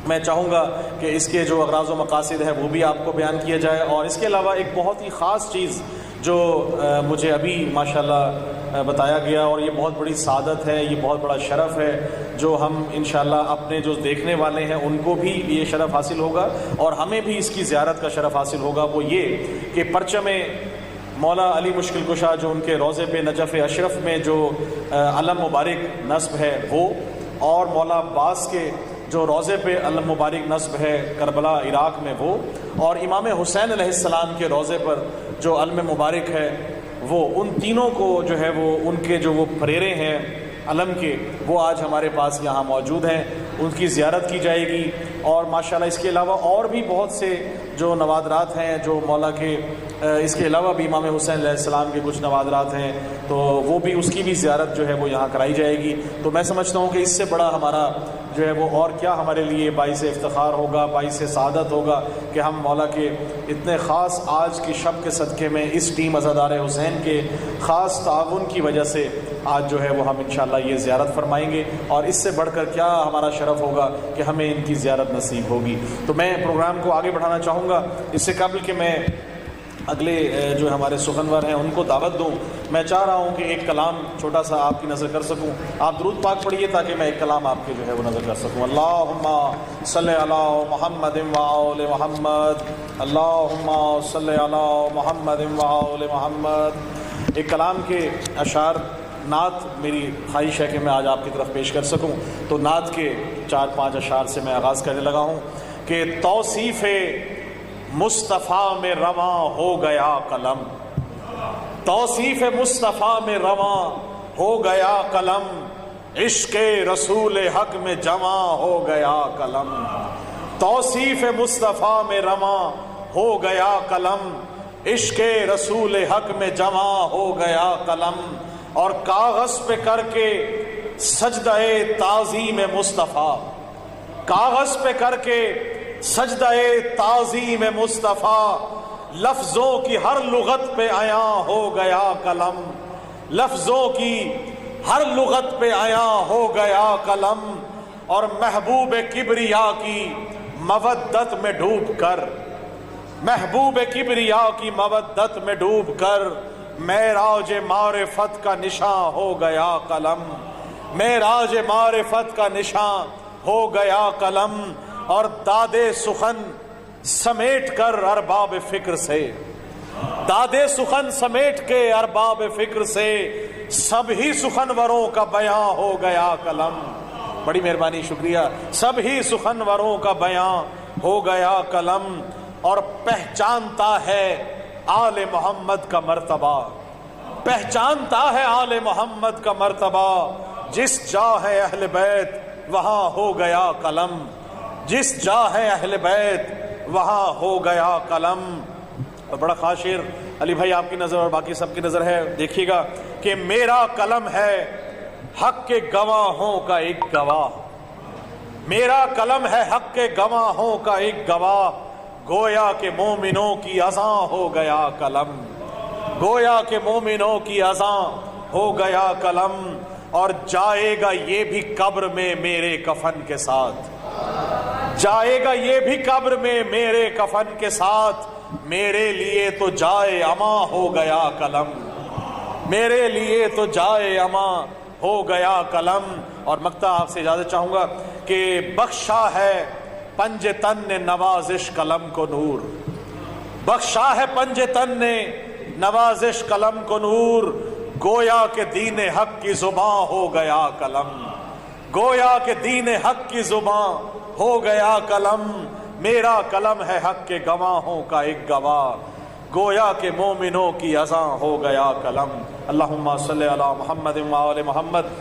میں چاہوں گا کہ اس کے جو اغراض و مقاصد ہے وہ بھی آپ کو بیان کیا جائے، اور اس کے علاوہ ایک بہت ہی خاص چیز جو مجھے ابھی ماشاءاللہ بتایا گیا، اور یہ بہت بڑی سعادت ہے، یہ بہت بڑا شرف ہے جو ہم انشاءاللہ اپنے جو دیکھنے والے ہیں ان کو بھی یہ شرف حاصل ہوگا اور ہمیں بھی اس کی زیارت کا شرف حاصل ہوگا، وہ یہ کہ پرچم مولا علی مشکل کشا جو ان کے روضے پہ نجف اشرف میں جو علم مبارک نصب ہے وہ، اور مولا عباس کے جو روضے پہ علم مبارک نصب ہے کربلا عراق میں وہ، اور امام حسین علیہ السلام کے روضے پر جو علم مبارک ہے وہ، ان تینوں کو جو ہے وہ ان کے جو وہ پریرے ہیں علم کے وہ آج ہمارے پاس یہاں موجود ہیں، ان کی زیارت کی جائے گی۔ اور ماشاءاللہ اس کے علاوہ اور بھی بہت سے جو نوادرات ہیں جو مولا کے، اس کے علاوہ بھی امام حسین علیہ السلام کے کچھ نوادرات ہیں، تو وہ بھی اس کی بھی زیارت جو ہے وہ یہاں کرائی جائے گی۔ تو میں سمجھتا ہوں کہ اس سے بڑا ہمارا جو ہے وہ اور کیا ہمارے لیے باعث افتخار ہوگا، باعث سعادت ہوگا کہ ہم مولا کے اتنے خاص آج کی شب کے صدقے میں اس ٹیم عزادار حسین کے خاص تعاون کی وجہ سے آج جو ہے وہ ہم انشاءاللہ یہ زیارت فرمائیں گے، اور اس سے بڑھ کر کیا ہمارا شرف ہوگا کہ ہمیں ان کی زیارت نصیب ہوگی۔ تو میں پروگرام کو آگے بڑھانا چاہوں گا، اس سے قبل کہ میں اگلے جو ہمارے سخنور ہیں ان کو دعوت دوں، میں چاہ رہا ہوں کہ ایک کلام چھوٹا سا آپ کی نظر کر سکوں۔ آپ درود پاک پڑھیے تاکہ میں ایک کلام آپ کے جو ہے وہ نظر کر سکوں۔ اللہم صلی علی محمد وآل محمد، اللہم صلی علی محمد وآل محمد۔ ایک کلام کے اشعار نعت میری خواہش ہے کہ میں آج آپ کی طرف پیش کر سکوں، تو نعت کے 4-5 اشعار سے میں آغاز کرنے لگا ہوں کہ توصیف مصطفیٰ میں رواں ہو گیا قلم، توصیف مصطفیٰ میں رواں ہو گیا قلم، عشق رسول حق میں جمع ہو گیا قلم، توصیف مصطفیٰ میں رواں ہو گیا قلم، عشق رسول حق میں جمع ہو گیا قلم، اور کاغذ پہ کر کے سجدہ تعظیم مصطفیٰ، کاغذ پہ کر کے سجدہ تعظیم مصطفیٰ، لفظوں کی ہر لغت پہ عیاں ہو گیا قلم، لفظوں کی ہر لغت پہ عیاں ہو گیا قلم، اور محبوب کبریا کی مودت میں ڈوب کر، محبوب کبریا کی مودت میں ڈوب کر، معراج معرفت کا نشاں ہو گیا قلم، معراج معرفت کا نشاں ہو گیا قلم، اور داد سخن سمیٹ کر ارباب فکر سے، داد سخن سمیٹ کے ارباب فکر سے، سب ہی سخنوروں کا بیاں ہو گیا قلم، بڑی مہربانی شکریہ، سب ہی سخنوروں کا بیاں ہو گیا قلم، اور پہچانتا ہے آل محمد کا مرتبہ، پہچانتا ہے آل محمد کا مرتبہ، جس جا ہے اہل بیت وہاں ہو گیا قلم، جس جا ہے اہل بیت وہاں ہو گیا قلم۔ اور بڑا خاص شعر علی بھائی آپ کی نظر اور باقی سب کی نظر ہے، دیکھیے گا کہ میرا قلم ہے حق کے گواہوں کا ایک گواہ، میرا قلم ہے حق کے گواہوں کا ایک گواہ، گویا کہ مومنوں کی اذاں ہو گیا قلم، گویا کہ مومنوں کی اذاں ہو گیا قلم، اور جائے گا یہ بھی قبر میں میرے کفن کے ساتھ، جائے گا یہ بھی قبر میں میرے کفن کے ساتھ، میرے لیے تو جائے اما ہو گیا قلم، میرے لیے تو جائے اما ہو گیا قلم۔ اور مقطع آپ سے اجازت چاہوں گا کہ بخشا ہے پنج تن نے نوازش قلم کو نور، بخشا ہے پنج تن نے نوازش قلم کو نور، گویا کہ دین حق کی زباں ہو گیا قلم، گویا کہ دین حق کی زباں ہو گیا قلم، میرا قلم ہے حق کے گواہوں کا ایک گواہ، گویا کہ مومنوں کی اذاں ہو گیا قلم۔ اللہم صلی علی محمد و آل محمد۔